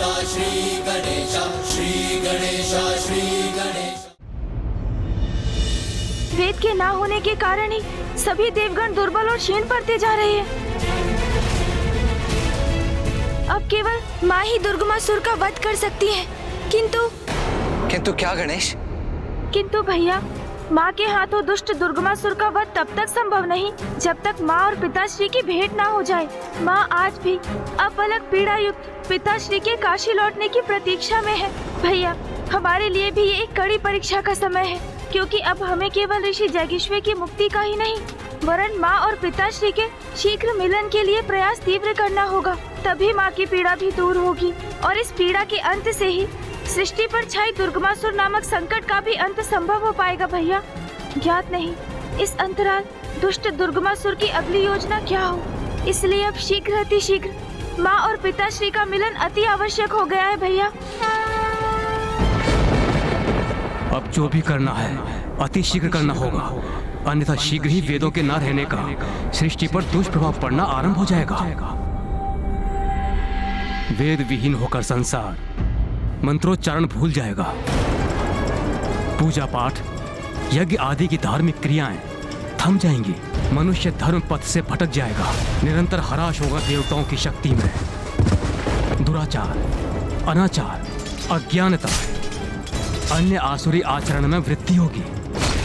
श्री गणेश, श्री गणेश, श्री गणेश। वेद के ना होने के कारण ही सभी देवगण दुर्बल और क्षीण पड़ते जा रहे हैं। अब केवल माँ ही दुर्गमासुर का वध कर सकती है। किंतु क्या गणेश? किंतु भैया, माँ के हाथों दुष्ट दुर्गमासुर का वध तब तक संभव नहीं जब तक माँ और पिताश्री की भेंट ना हो जाए। माँ आज भी अपलक पीड़ा युक्त पिताश्री के काशी लौटने की प्रतीक्षा में है। भैया, हमारे लिए भी ये एक कड़ी परीक्षा का समय है, क्योंकि अब हमें केवल ऋषि जैगिश्वे की मुक्ति का ही नहीं, वरन माँ और पिताश्री के शीघ्र मिलन के लिए प्रयास तीव्र करना होगा। तभी माँ की पीड़ा भी दूर होगी और इस पीड़ा के अंत से ही सृष्टि पर छाई दुर्गमासुर नामक संकट का भी अंत संभव हो पाएगा। भैया, ज्ञात नहीं इस अंतराल दुष्ट दुर्गमासुर की अगली योजना क्या हो, इसलिए अब शीघ्र अति शीघ्र माँ और पिताश्री का मिलन अति आवश्यक हो गया है। भैया, अब जो भी करना है अति शीघ्र करना होगा, अन्यथा शीघ्र ही वेदों के न रहने का सृष्टि पर दुष्प्रभाव पड़ना आरंभ हो जाएगा। वेद विहीन होकर संसार मंत्रोच्चारण भूल जाएगा। पूजा पाठ, यज्ञ आदि की धार्मिक क्रियाएं थम जाएंगी। मनुष्य धर्म पथ से भटक जाएगा। निरंतर हराश होगा देवताओं की शक्ति में। दुराचार, अनाचार, अज्ञानता, अन्य आसुरी आचरण में वृद्धि होगी।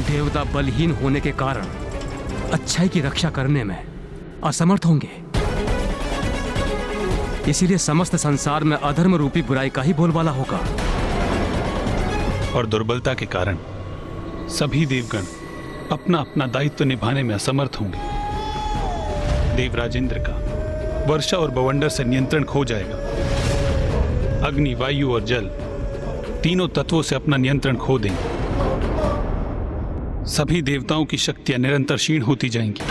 देवता बलहीन होने के कारण अच्छाई की रक्षा करने में असमर्थ होंगे। इसीलिए समस्त संसार में अधर्म रूपी बुराई का ही बोलबाला होगा। और दुर्बलता के कारण सभी देवगण अपना अपना दायित्व निभाने में असमर्थ होंगे। देवराज इंद्र का वर्षा और बवंडर से नियंत्रण खो जाएगा। अग्नि, वायु और जल तीनों तत्वों से अपना नियंत्रण खो देंगे। सभी देवताओं की शक्तियां निरंतर क्षीण होती जाएंगी।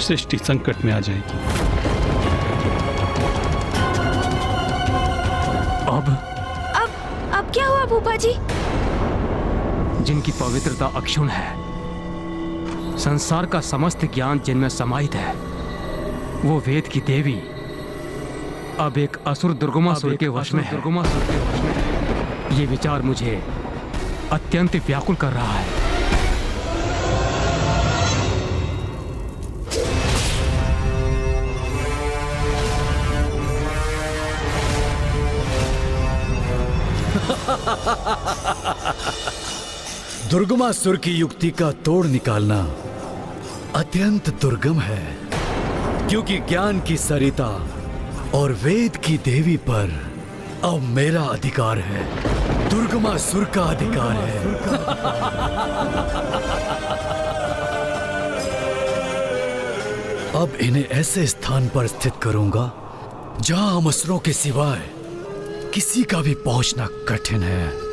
सृष्टि संकट में आ जाएगी। अब क्या हुआ भूपा जी? जिनकी पवित्रता अक्षुण है, संसार का समस्त ज्ञान जिनमें समाहित है, वो वेद की देवी अब एक असुर दुर्गमासुर के वश में है। ये विचार मुझे अत्यंत व्याकुल कर रहा है। दुर्गमासुर की युक्ति का तोड़ निकालना अत्यंत दुर्गम है, क्योंकि ज्ञान की सरिता और वेद की देवी पर अब मेरा अधिकार है, दुर्गमासुर का अधिकार है। अब इन्हें ऐसे स्थान पर स्थित करूंगा जहां हम असुरों के सिवाय किसी का भी पहुंचना कठिन है।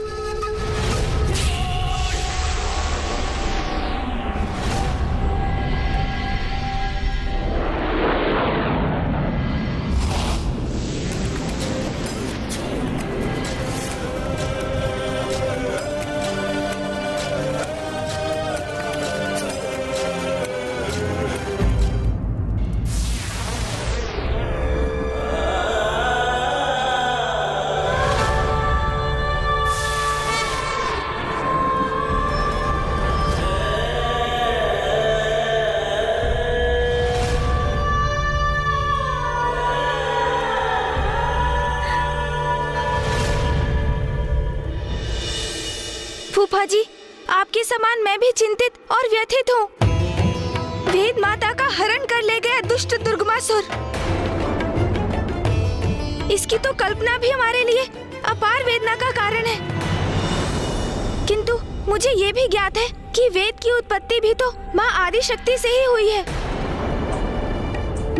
फूफा जी, आपके समान मैं भी चिंतित और व्यथित हूँ। वेद माता का हरण कर ले गया दुष्ट दुर्गमासुर। इसकी तो कल्पना भी हमारे लिए अपार वेदना का कारण है। किंतु मुझे ये भी ज्ञात है कि वेद की उत्पत्ति भी तो माँ आदि शक्ति से ही हुई है।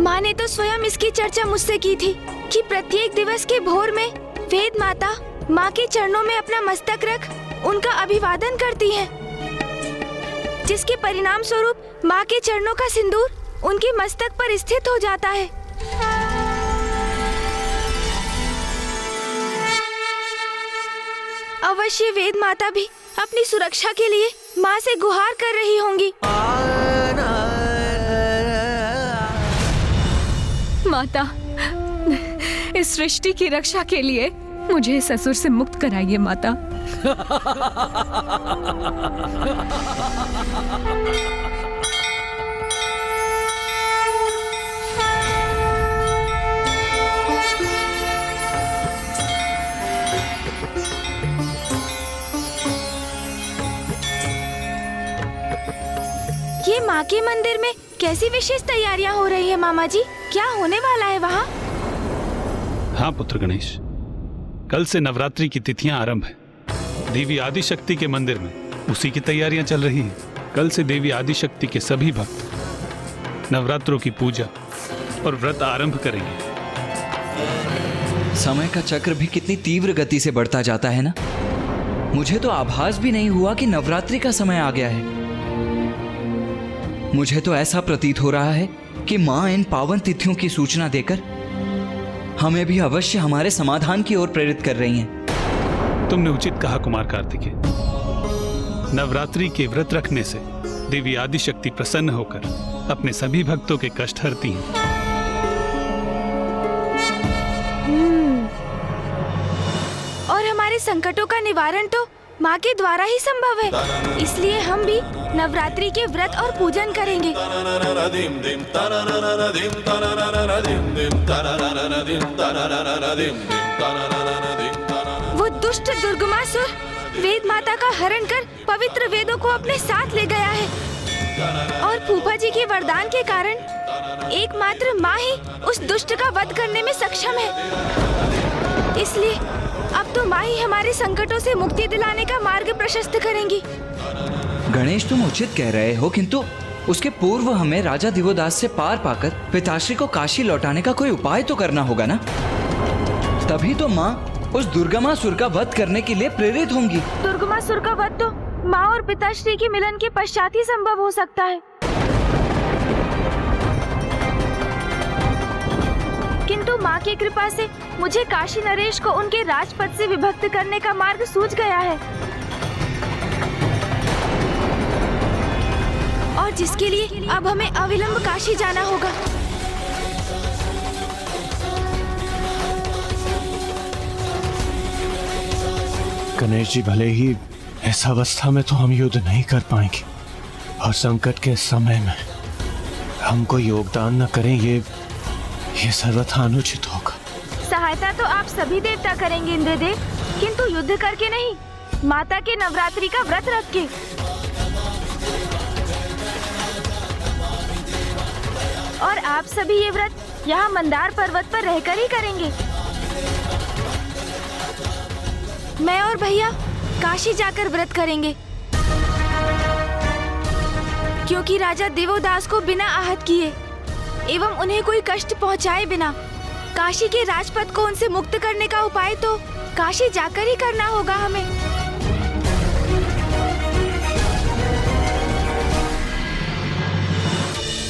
माँ ने तो स्वयं इसकी चर्चा मुझसे की थी कि प्रत्येक दिवस के भोर में वेद माता माँ के चरणों में अपना मस्तक रख उनका अभिवादन करती हैं, जिसके परिणाम स्वरूप माँ के चरणों का सिंदूर उनके मस्तक पर स्थित हो जाता है। अवश्य वेद माता भी अपनी सुरक्षा के लिए माँ से गुहार कर रही होंगी। माता, इस सृष्टि की रक्षा के लिए मुझे इस असुर से मुक्त कराइए माता। ये माँ के मंदिर में कैसी विशेष तैयारियाँ हो रही है मामा जी? क्या होने वाला है वहाँ? हाँ पुत्र गणेश, कल से नवरात्रि की तिथियां आरंभ है। देवी आदिशक्ति के मंदिर में उसी की तैयारियां चल रही हैं। कल से देवी आदिशक्ति के सभी भक्त नवरात्रों की पूजा और व्रत आरंभ करेंगे। समय का चक्र भी कितनी तीव्र गति से बढ़ता जाता है ना। मुझे तो आभास भी नहीं हुआ कि नवरात्रि का समय आ गया है। मुझे तो ऐसा प्रतीत हो रहा है कि माँ इन पावन तिथियों की सूचना देकर हमें भी अवश्य हमारे समाधान की ओर प्रेरित कर रही हैं। तुमने उचित कहा कुमार कार्तिकेय। नवरात्रि के व्रत रखने से देवी आदिशक्ति प्रसन्न होकर अपने सभी भक्तों के कष्ट हरती हैं। और हमारे संकटों का निवारण तो माँ के द्वारा ही संभव है, इसलिए हम भी नवरात्रि के व्रत और पूजन करेंगे। वो दुष्ट दुर्गमासुर वेद माता का हरण कर पवित्र वेदों को अपने साथ ले गया है और फूफा जी के वरदान के कारण एकमात्र माँ ही उस दुष्ट का वध करने में सक्षम है। इसलिए अब तो माँ ही हमारे संकटों से मुक्ति दिलाने का मार्ग प्रशस्त करेंगी। गणेश, तुम उचित कह रहे हो, किंतु उसके पूर्व हमें राजा दिवोदास से पार पाकर पिताश्री को काशी लौटाने का कोई उपाय तो करना होगा ना। तभी तो माँ उस दुर्गमासुर का वध करने के लिए प्रेरित होंगी। दुर्गमासुर का वध तो माँ और पिताश्री के मिलन के पश्चात ही संभव हो सकता है, किंतु माँ की कृपा से मुझे काशी नरेश को उनके राजपद से विभक्त करने का मार्ग सूझ गया है, और जिसके लिए अब हमें अविलंब काशी जाना होगा। गणेश जी, भले ही इस अवस्था में तो हम युद्ध नहीं कर पाएंगे और संकट के समय में हमको योगदान न करें, ये सर्वथा अनुचित होगा। सहायता तो आप सभी देवता करेंगे इंद्रदेव, किंतु युद्ध करके नहीं, माता के नवरात्रि का व्रत रख के। और आप सभी ये व्रत यहाँ मंदार पर्वत पर रहकर ही करेंगे। मैं और भैया काशी जाकर व्रत करेंगे, क्योंकि राजा दिवोदास को बिना आहत किए एवं उन्हें कोई कष्ट पहुंचाए बिना काशी के राजपद को उनसे मुक्त करने का उपाय तो काशी जाकर ही करना होगा हमें।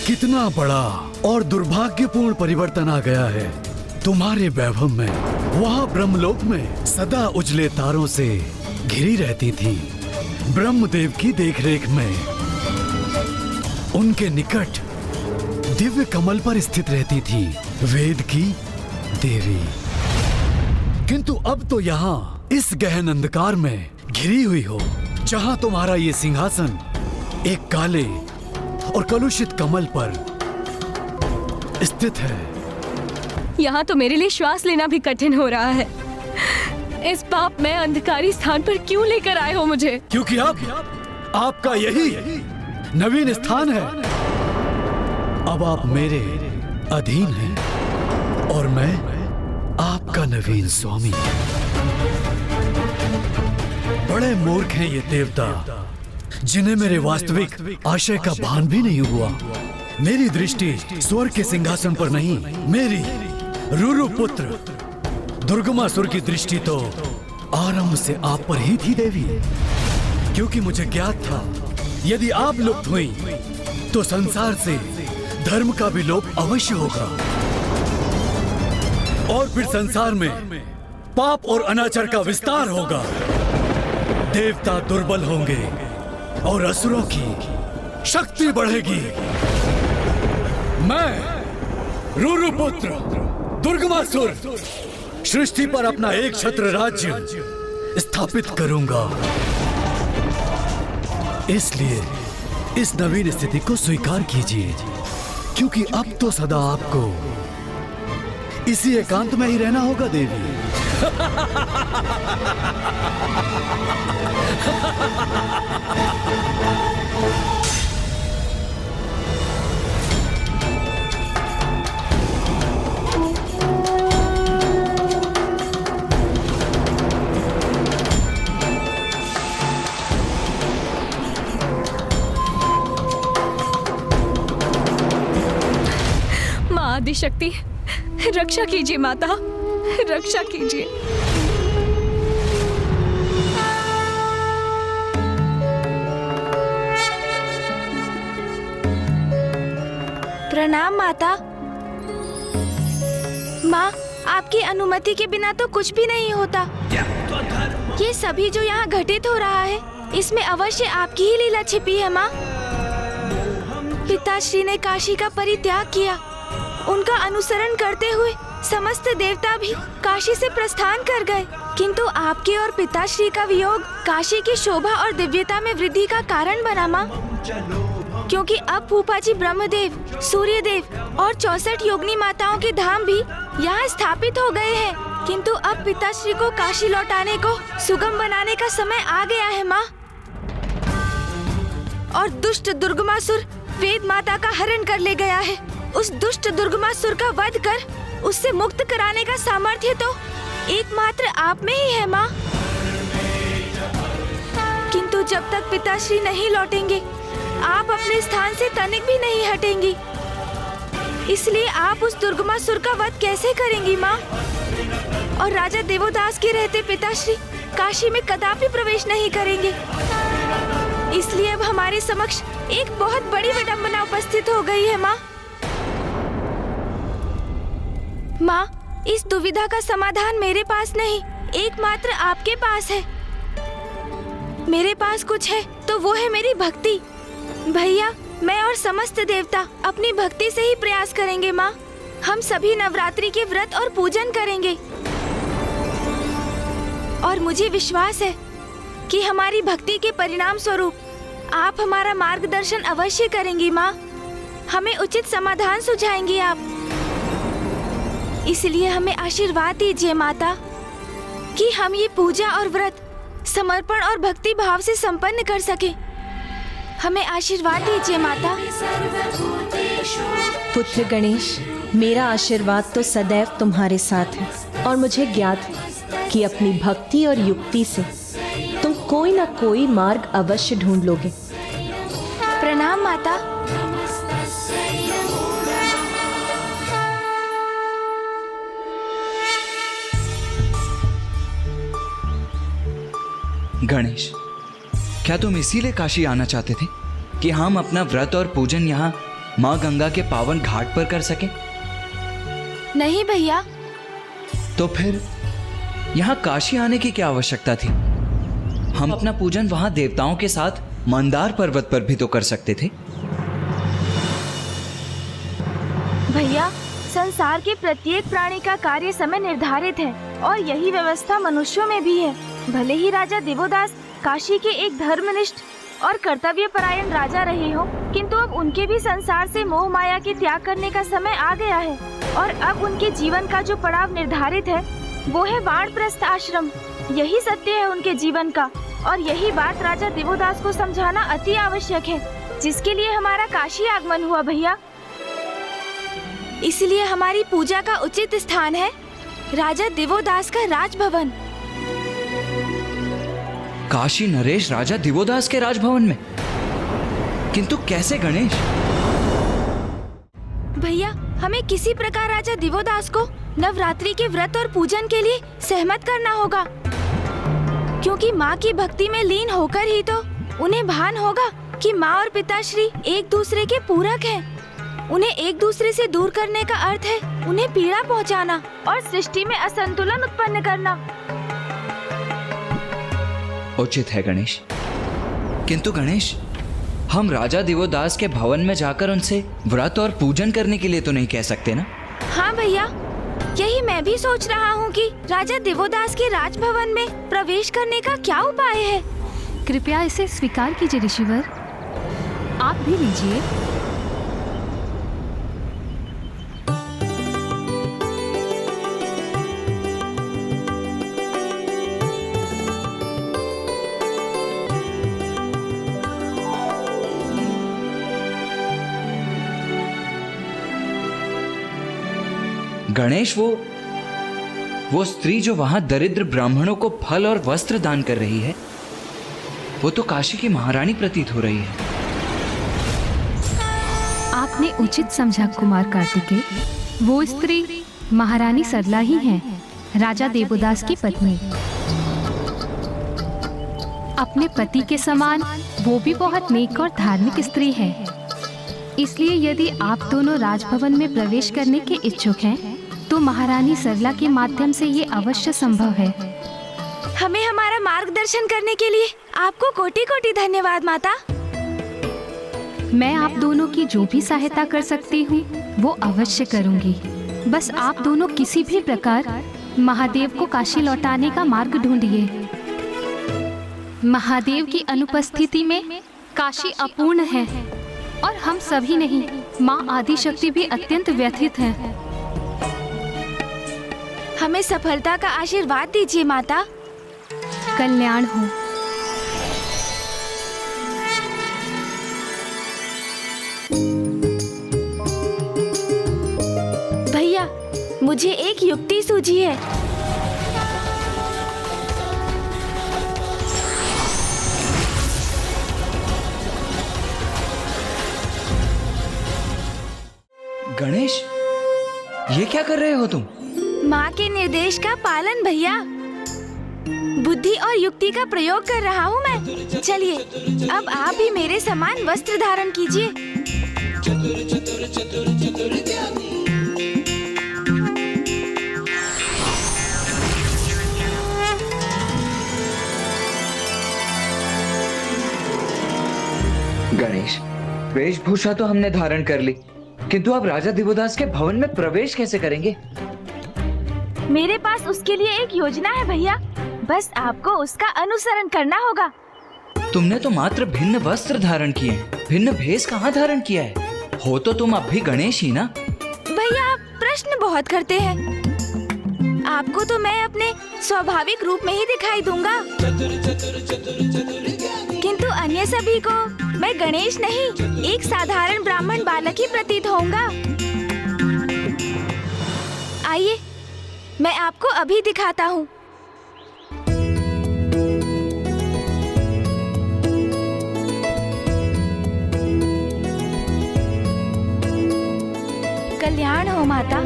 कितना बड़ा और दुर्भाग्यपूर्ण परिवर्तन आ गया है तुम्हारे वैभव में। वहाँ ब्रह्मलोक में सदा उजले तारों से घिरी रहती थी, ब्रह्मदेव की देखरेख में। उनके निकट दिव्य कमल पर स्थित रहती थी वेद की देवी, किंतु अब तो यहाँ इस गहन अंधकार में घिरी हुई हो, जहाँ तुम्हारा ये सिंहासन एक काले और कलुषित कमल पर स्थित है। यहाँ तो मेरे लिए श्वास लेना भी कठिन हो रहा है। इस पाप में अंधकारी स्थान पर क्यों लेकर आए हो मुझे? क्योंकि अब आपका यही नवीन स्थान है। अब आप मेरे अधीन हैं और मैं आपका नवीन स्वामी। बड़े मूर्ख हैं ये देवता, जिन्हें मेरे वास्तविक आशय का भान भी नहीं हुआ। मेरी दृष्टि स्वर्ग के सिंहासन पर नहीं, मेरी रुरु पुत्र दुर्गमासुर की दृष्टि तो आरंभ से आप पर ही थी देवी, क्योंकि मुझे ज्ञात था यदि आप लुप्त हुई तो संसार से धर्म का भी लोप अवश्य होगा, और फिर संसार में पाप और अनाचार का विस्तार होगा। देवता दुर्बल होंगे और असुरों की शक्ति बढ़ेगी। मैं रुरु पुत्र दुर्गमासुर, सृष्टि पर अपना एक छत्र राज्य स्थापित करूंगा। इसलिए इस नवीन स्थिति को स्वीकार कीजिए, क्योंकि अब तो सदा आपको इसी एकांत में ही रहना होगा देवी। माँ आदिशक्ति, रक्षा कीजिए माता, रक्षा कीजिए। प्रणाम माता। माँ, आपकी अनुमति के बिना तो कुछ भी नहीं होता। ये सभी जो यहाँ घटित हो रहा है, इसमें अवश्य आपकी ही लीला छिपी है माँ। पिताश्री ने काशी का परित्याग किया। उनका अनुसरण करते हुए समस्त देवता भी काशी से प्रस्थान कर गए, किंतु आपके और पिताश्री का वियोग काशी की शोभा और दिव्यता में वृद्धि का कारण बना माँ। क्योंकि अब फूफा जी ब्रह्मदेव, सूर्यदेव और 64 योगिनी माताओं के धाम भी यहाँ स्थापित हो गए हैं, किंतु अब पिताश्री को काशी लौटाने को सुगम बनाने का समय आ गया है माँ। और दुष्ट दुर्गमासुर वेद माता का हरण कर ले गया है। उस दुष्ट दुर्गमासुर का वध कर उससे मुक्त कराने का सामर्थ्य तो एकमात्र आप में ही है माँ। किंतु जब तक पिताश्री नहीं लौटेंगे, आप अपने स्थान से तनिक भी नहीं हटेंगी। इसलिए आप उस दुर्गमासुर का वध कैसे करेंगी माँ? और राजा देवोदास के रहते पिताश्री काशी में कदापि प्रवेश नहीं करेंगे। इसलिए अब हमारे समक्ष एक बहुत बड़ी विडंबना उपस्थित हो गई है माँ। माँ, इस दुविधा का समाधान मेरे पास नहीं, एकमात्र आपके पास है। मेरे पास कुछ है तो वो है मेरी भक्ति। भैया, मैं और समस्त देवता अपनी भक्ति से ही प्रयास करेंगे माँ। हम सभी नवरात्रि के व्रत और पूजन करेंगे। और मुझे विश्वास है कि हमारी भक्ति के परिणाम स्वरूप आप हमारा मार्गदर्शन अवश्य करेंगी माँ। हमें उचित समाधान सुझाएंगी आप। इसलिए हमें आशीर्वाद दीजिए माता कि हम ये पूजा और व्रत समर्पण और भक्ति भाव से संपन्न कर सके। हमें आशीर्वाद दीजिए माता। पुत्र गणेश, मेरा आशीर्वाद तो सदैव तुम्हारे साथ है और मुझे ज्ञात है कि अपनी भक्ति और युक्ति से तुम कोई ना कोई मार्ग अवश्य ढूंढ लोगे। प्रणाम माता। गणेश, क्या तुम इसीलिए काशी आना चाहते थे कि हम अपना व्रत और पूजन यहाँ माँ गंगा के पावन घाट पर कर सकें? नहीं भैया। तो फिर यहाँ काशी आने की क्या आवश्यकता थी? हम अपना पूजन वहाँ देवताओं के साथ मंदार पर्वत पर भी तो कर सकते थे। भैया, संसार के प्रत्येक प्राणी का कार्य समय निर्धारित है और यही व्यवस्था मनुष्यों में भी है। भले ही राजा देवोदास काशी के एक धर्मनिष्ठ और कर्तव्यपरायण राजा रहे हो, किंतु अब उनके भी संसार से मोह माया के त्याग करने का समय आ गया है और अब उनके जीवन का जो पड़ाव निर्धारित है वो है वानप्रस्थ आश्रम। यही सत्य है उनके जीवन का और यही बात राजा देवोदास को समझाना अति आवश्यक है, जिसके लिए हमारा काशी आगमन हुआ भैया। इसलिए हमारी पूजा का उचित स्थान है राजा देवोदास का राजभवन। काशी नरेश राजा दिवोदास के राजभवन में? किंतु कैसे गणेश? भैया, हमें किसी प्रकार राजा दिवोदास को नवरात्रि के व्रत और पूजन के लिए सहमत करना होगा, क्योंकि माँ की भक्ति में लीन होकर ही तो उन्हें भान होगा कि माँ और पिताश्री एक दूसरे के पूरक हैं। उन्हें एक दूसरे से दूर करने का अर्थ है उन्हें पीड़ा पहुँचाना और सृष्टि में असंतुलन उत्पन्न करना। उचित है गणेश, किंतु गणेश, हम राजा दिवोदास के भवन में जाकर उनसे व्रत और पूजन करने के लिए तो नहीं कह सकते ना? हाँ भैया, यही मैं भी सोच रहा हूँ कि राजा दिवोदास के राजभवन में प्रवेश करने का क्या उपाय है। कृपया इसे स्वीकार कीजिए ऋषिवर। आप भी लीजिए। गणेश, वो स्त्री जो वहां दरिद्र ब्राह्मणों को फल और वस्त्र दान कर रही है, वो तो काशी की महारानी प्रतीत हो रही है। आपने उचित समझा कुमार कार्तिकेय। वो स्त्री महारानी सरला ही है, राजा देवोदास की पत्नी। अपने पति के समान वो भी बहुत नेक और धार्मिक स्त्री है। इसलिए यदि आप दोनों राजभवन में प्रवेश करने के इच्छुक हैं, तो महारानी सरला के माध्यम से ये अवश्य संभव है। हमें हमारा मार्गदर्शन करने के लिए आपको कोटि कोटि धन्यवाद माता। मैं आप दोनों की जो भी सहायता कर सकती हूँ वो अवश्य करूँगी। बस आप दोनों किसी भी प्रकार महादेव को काशी लौटाने का मार्ग ढूंढिए। महादेव की अनुपस्थिति में काशी अपूर्ण है और हम सभी नहीं, माँ आदिशक्ति भी अत्यंत व्यथित हैं। हमें सफलता का आशीर्वाद दीजिए माता। कल्याण हो। भैया, मुझे एक युक्ति सूझी है। गणेश, ये क्या कर रहे हो तुम? माँ के निर्देश का पालन भैया। बुद्धि और युक्ति का प्रयोग कर रहा हूँ मैं। चलिए, अब आप भी मेरे समान वस्त्र धारण कीजिए। गणेश, वेशभूषा तो हमने धारण कर ली, किंतु अब राजा दिवोदास के भवन में प्रवेश कैसे करेंगे? मेरे पास उसके लिए एक योजना है भैया, बस आपको उसका अनुसरण करना होगा। तुमने तो मात्र भिन्न वस्त्र धारण किए हैं, भिन्न भेष कहाँ धारण किया है? हो तो तुम अब भी गणेश ही ना? भैया, आप प्रश्न बहुत करते हैं। आपको तो मैं अपने स्वाभाविक रूप में ही दिखाई दूंगा, किंतु अन्य सभी को मैं गणेश नहीं, एक साधारण ब्राह्मण बालक ही प्रतीत होऊंगा। आइए, मैं आपको अभी दिखाता हूँ। कल्याण हो माता।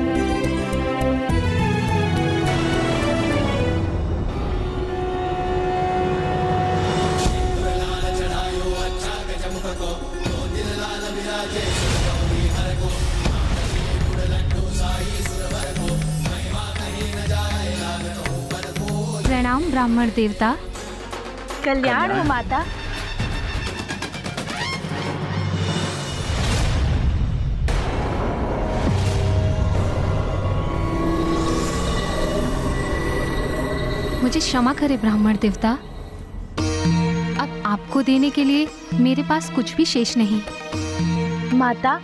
प्रणाम ब्राह्मण देवता। कल्याण हो माता। मुझे क्षमा करे ब्राह्मण देवता, अब आपको देने के लिए मेरे पास कुछ भी शेष नहीं। माता,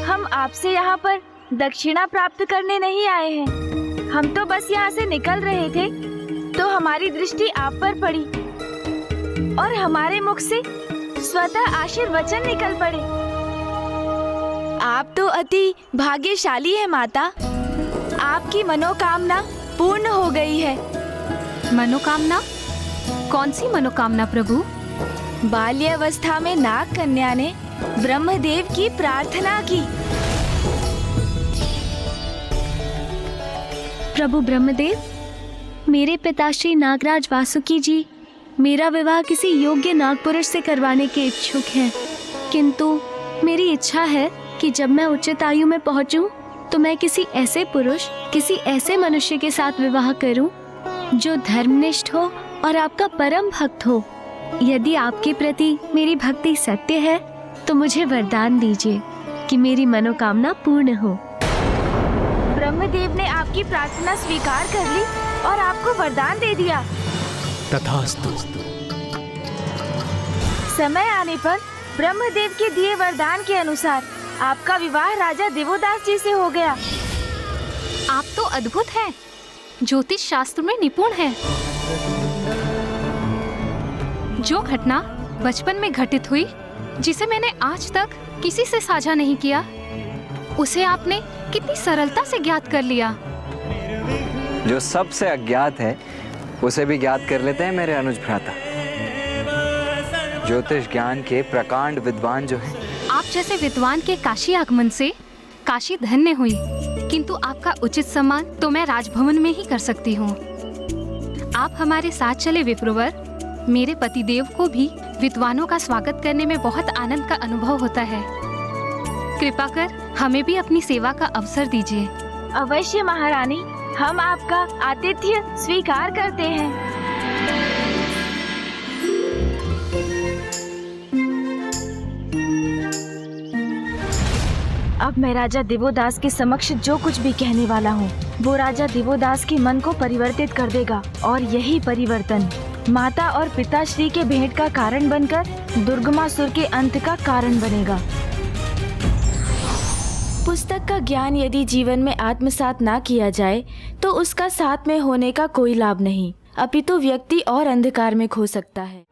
हम आपसे यहाँ पर दक्षिणा प्राप्त करने नहीं आए हैं। हम तो बस यहाँ से निकल रहे थे तो हमारी दृष्टि आप पर पड़ी और हमारे मुख से स्वतः आशीर्वचन निकल पड़े। आप तो अति भाग्यशाली है माता। आपकी मनोकामना पूर्ण हो गई है। मनोकामना? कौन सी मनोकामना प्रभु? बाल्यावस्था में नाग कन्या ने ब्रह्मदेव की प्रार्थना की। प्रभु ब्रह्मदेव, मेरे पिताश्री नागराज वासुकी जी मेरा विवाह किसी योग्य नागपुरुष से करवाने के इच्छुक हैं, किंतु मेरी इच्छा है कि जब मैं उचित आयु में पहुंचूं तो मैं किसी ऐसे पुरुष, किसी ऐसे मनुष्य के साथ विवाह करूं जो धर्मनिष्ठ हो और आपका परम भक्त हो। यदि आपके प्रति मेरी भक्ति सत्य है तो मुझे वरदान दीजिए कि मेरी मनोकामना पूर्ण हो। ब्रह्मदेव ने आपकी प्रार्थना स्वीकार कर ली और आपको वरदान दे दिया। तथास्तु। समय आने पर ब्रह्मदेव के दिए वरदान के अनुसार आपका विवाह राजा दिवोदास जी से हो गया। आप तो अद्भुत हैं, ज्योतिष शास्त्र में निपुण हैं। जो घटना बचपन में घटित हुई, जिसे मैंने आज तक किसी से साझा नहीं किया, उसे आपने कितनी सरलता से ज्ञात कर लिया। जो सबसे अज्ञात है उसे भी ज्ञात कर लेते हैं मेरे अनुज भ्राता। ज्योतिष ज्ञान के प्रकांड विद्वान जो हैं। आप जैसे विद्वान के काशी आगमन से काशी धन्य हुई, किंतु आपका उचित सम्मान तो मैं राजभवन में ही कर सकती हूँ। आप हमारे साथ चले विप्रवर। मेरे पतिदेव को भी विद्वानों का स्वागत करने में बहुत आनंद का अनुभव होता है। कृपा कर हमें भी अपनी सेवा का अवसर दीजिए। अवश्य महारानी, हम आपका आतिथ्य स्वीकार करते हैं। अब मैं राजा दिवोदास के समक्ष जो कुछ भी कहने वाला हूँ, वो राजा दिवोदास के मन को परिवर्तित कर देगा और यही परिवर्तन माता और पिताश्री के भेंट का कारण बनकर दुर्गमासुर के अंत का कारण बनेगा। पुस्तक का ज्ञान यदि जीवन में आत्मसात ना किया जाए तो उसका साथ में होने का कोई लाभ नहीं, अपितु व्यक्ति और अंधकार में खो सकता है।